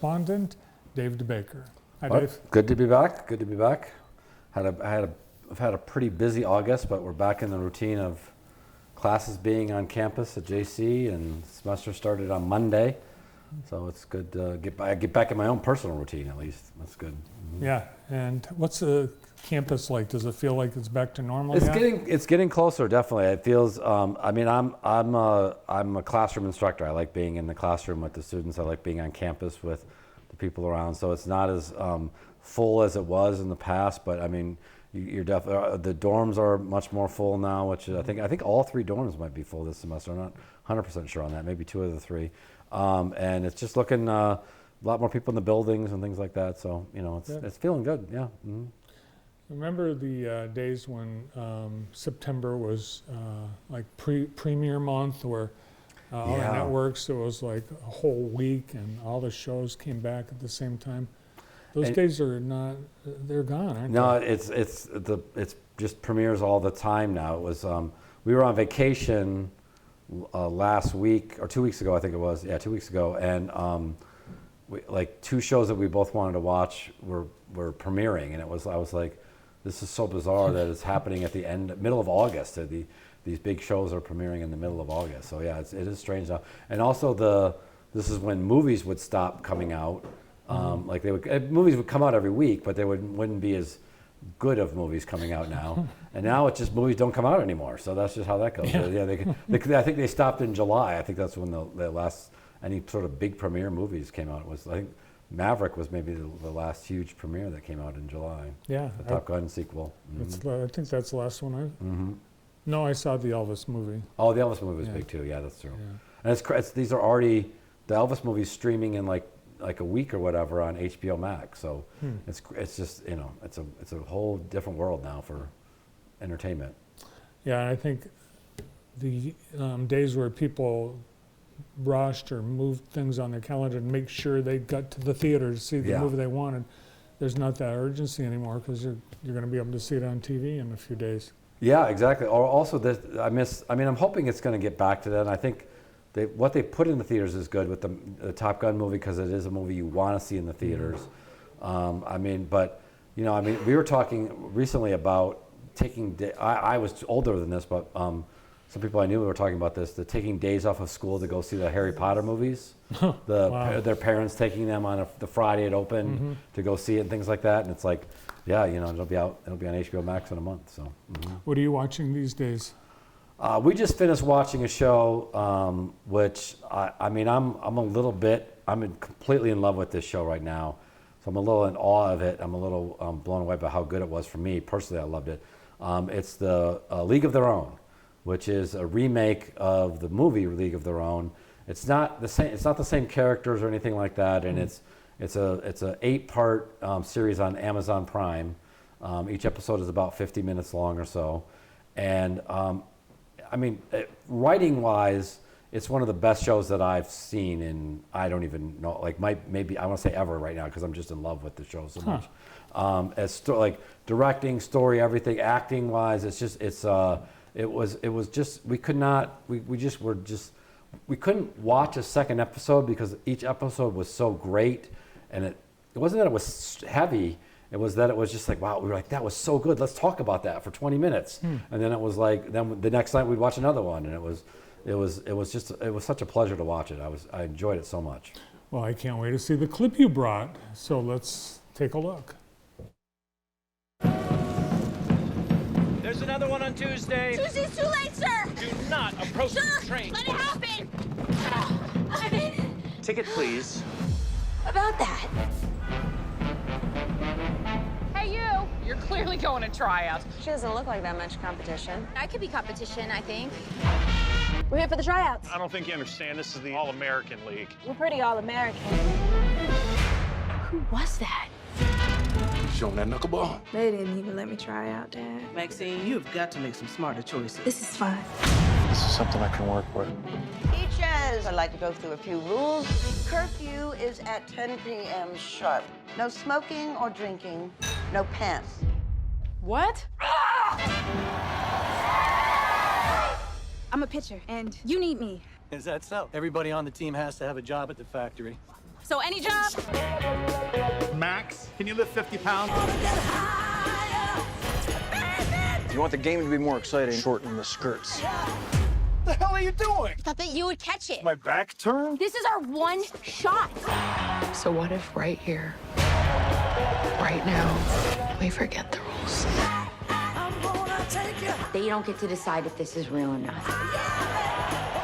Correspondent, Dave DeBaker. Hi, Dave. Good to be back. Good to be back. I've had a pretty busy August, but we're back in the routine of classes being on campus at JC, and semester started on Monday. So it's good to get back in my own personal routine, at least. That's good. Mm-hmm. Yeah, and what's the campus like? Does it feel like it's back to normal? It's getting closer, definitely. It feels. I'm a classroom instructor. I like being in the classroom with the students. I like being on campus with the people around. So it's not as full as it was in the past, but I mean, you're definitely the dorms are much more full now. Which I think all 3 dorms might be full this semester. I'm not 100% sure on that. Maybe 2 of the 3. And it's just looking a lot more people in the buildings and things like that. So it's feeling good. Yeah. Mm-hmm. Remember the days when September was like premiere month, where all the networks, it was like a whole week and all the shows came back at the same time. Those days are not, they're gone, aren't they? No, it's just premieres all the time now. It was, we were on vacation last week, or 2 weeks ago, I think it was. Yeah, 2 weeks ago. And like 2 shows that we both wanted to watch were premiering. And I was like, this is so bizarre that it's happening at the middle of August. These big shows are premiering in the middle of August. So yeah, it is strange now. And also this is when movies would stop coming out. Like movies would come out every week, but they wouldn't be as good of movies coming out now. And now it's just movies don't come out anymore. So that's just how that goes. Yeah, I think they stopped in July. I think that's when the last any sort of big premiere movies came out. I think Maverick was maybe the last huge premiere that came out in July. Yeah. The Top Gun sequel. I think that's the last one No, I saw the Elvis movie. Oh, the Elvis movie was big too. Yeah, that's true. Yeah. And these are already, the Elvis movie's streaming in like a week or whatever on HBO Max. So it's just, it's a whole different world now for entertainment. Yeah, I think the days where people rushed or moved things on their calendar to make sure they got to the theater to see the movie they wanted, there's not that urgency anymore because you're going to be able to see it on TV in a few days. Yeah, exactly. Or also, I'm hoping it's going to get back to that. And I think what they put in the theaters is good with the Top Gun movie because it is a movie you want to see in the theaters. We were talking recently about taking. I was older than this, but some people I knew were talking about this. The taking days off of school to go see the Harry Potter movies. Their parents taking them on the Friday it opened to go see it and things like that. And it's like, yeah, it'll be on HBO Max in a month. So. What are you watching these days? We just finished watching a show, which I'm completely in love with this show right now. So I'm a little in awe of it. I'm a little blown away by how good it was for me. Personally, I loved it. It's the League of Their Own, which is a remake of the movie League of Their Own. It's not the same. It's not the same characters or anything like that. And it's a 8-part series on Amazon Prime. Each episode is about 50 minutes long or so, and writing-wise, it's one of the best shows that I've seen in, I don't even know, maybe I want to say ever right now because I'm just in love with the show so much. Directing, story, everything, acting-wise, we couldn't watch a second episode because each episode was so great, and it wasn't that it was heavy. It was that it was just like, wow, we were like, that was so good. Let's talk about that for 20 minutes. And then it was like, then the next night we'd watch another one. And it was such a pleasure to watch it. I enjoyed it so much. Well, I can't wait to see the clip you brought. So let's take a look. There's another one on Tuesday. Tuesday's too late, sir. Do not approach the train. Let it happen. I mean, Ticket, please. about that. Hey, you! You're clearly going to tryouts. She doesn't look like that much competition. I could be competition, I think. We're here for the tryouts. I don't think you understand. This is the All-American League. We're pretty all-American. Who was that? Show 'em that knuckleball. They didn't even let me try out, Dad. Maxine, you've got to make some smarter choices. This is fun. This is something I can work with. Teachers, I'd like to go through a few rules. Curfew is at 10 p.m. sharp. No smoking or drinking. No pants. What? I'm a pitcher, and you need me. Is that so? Everybody on the team has to have a job at the factory. So any job? Max, can you lift 50 pounds? You want the game to be more exciting, shorten the skirts. What the hell are you doing? Thought that you would catch it. My back turned? This is our one shot. So what if right here, right now, we forget the rules? They don't get to decide if this is real or not.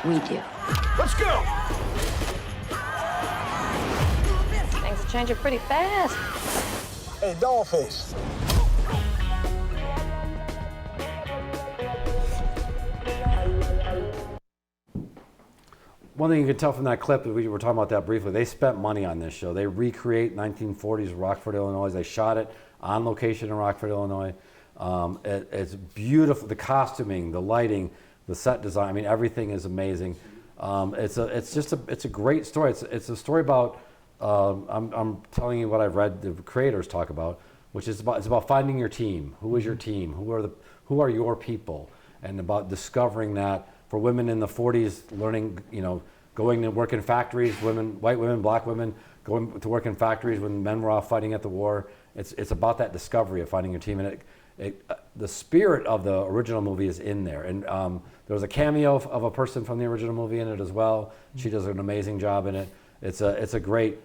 We do. Let's go! Things are changing pretty fast. Hey, Dollface. One thing you can tell from that clip, we were talking about that briefly, they spent money on this show. They recreate 1940s Rockford, Illinois. They shot it on location in Rockford, Illinois. It's beautiful. The costuming, the lighting, the set design. I mean, everything is amazing. It's a great story. It's a story about. I'm telling you what I've read the creators talk about, which is it's about finding your team. Who is your team? Who are your people? And about discovering that for women in the 40s, learning, going to work in factories, white women, black women, going to work in factories when men were off fighting at the war. It's about that discovery of finding your team, and the spirit of the original movie is in there. And there was a cameo of a person from the original movie in it as well. She does an amazing job in it. It's a great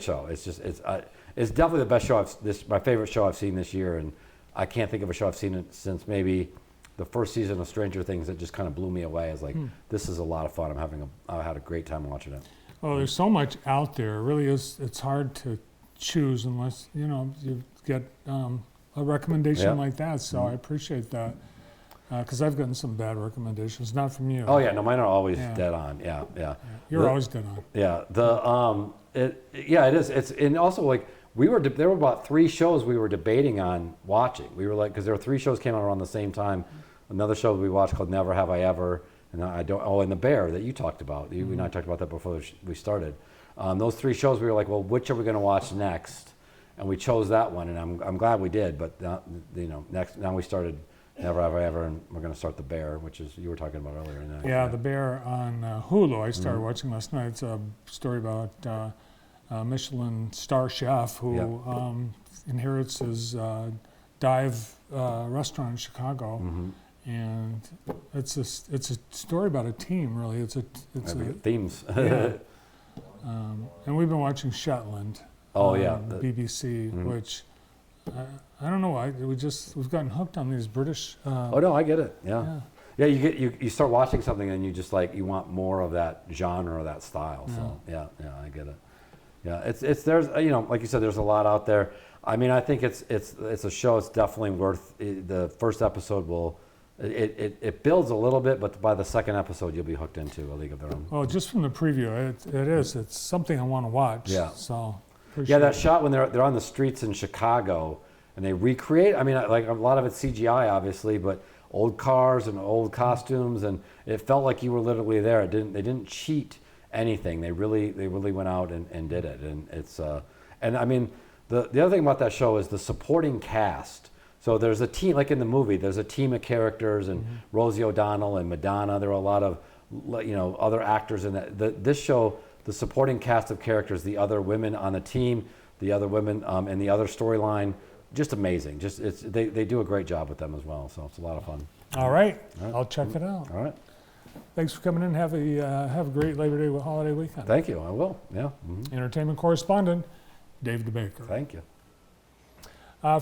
show. It's definitely the best show. My favorite show I've seen this year, and I can't think of a show I've seen it since maybe the first season of Stranger Things that just kind of blew me away. It's like, this is a lot of fun. I had a great time watching it. Well, there's so much out there. It really is. It's hard to choose unless you get a recommendation like that. So I appreciate that because I've gotten some bad recommendations, not from you. Oh yeah, no, mine are always dead on. Yeah. You're always dead on. Yeah. It is. It's and also like there were about 3 shows we were debating on watching. We were like, because there were 3 shows came out around the same time. Another show we watched called Never Have I Ever, and and The Bear that you talked about. You and I talked about that before we started. Those 3 shows we were like, well, which are we going to watch next? And we chose that one, and I'm glad we did. But now we started Never Have I Ever, and we're going to start The Bear, which is you were talking about earlier. Yeah, The Bear on Hulu. I started watching last night. It's a story about a Michelin star chef who inherits his dive restaurant in Chicago, and it's a story about a team. Really, it's themes. Yeah. And we've been watching Shetland. Oh yeah, the BBC, which I don't know. We've gotten hooked on these British. Oh no, I get it. Yeah. You start watching something and you just you want more of that genre or that style. So yeah, I get it. Yeah, it's there's like you said, there's a lot out there. I mean, I think it's a show. It's definitely worth the first episode. It builds a little bit, but by the second episode, you'll be hooked into A League of Their Own. Well, just from the preview, it's something I want to watch. Yeah. So. That shot when they're on the streets in Chicago and they recreate. I mean, like a lot of it's CGI, obviously, but old cars and old costumes, and it felt like you were literally there. They didn't cheat anything. They really went out and did it. And it's and I mean the other thing about that show is the supporting cast. So there's a team, like in the movie, there's a team of characters, and Rosie O'Donnell and Madonna. There are a lot of other actors in that. This show, the supporting cast of characters, the other women on the team, the other women and the other storyline, just amazing. They do a great job with them as well. So it's a lot of fun. All right. I'll check it out. All right. Thanks for coming in. Have a great Labor Day holiday weekend. Thank you. I will. Yeah. Entertainment correspondent, Dave DeBaker. Thank you. From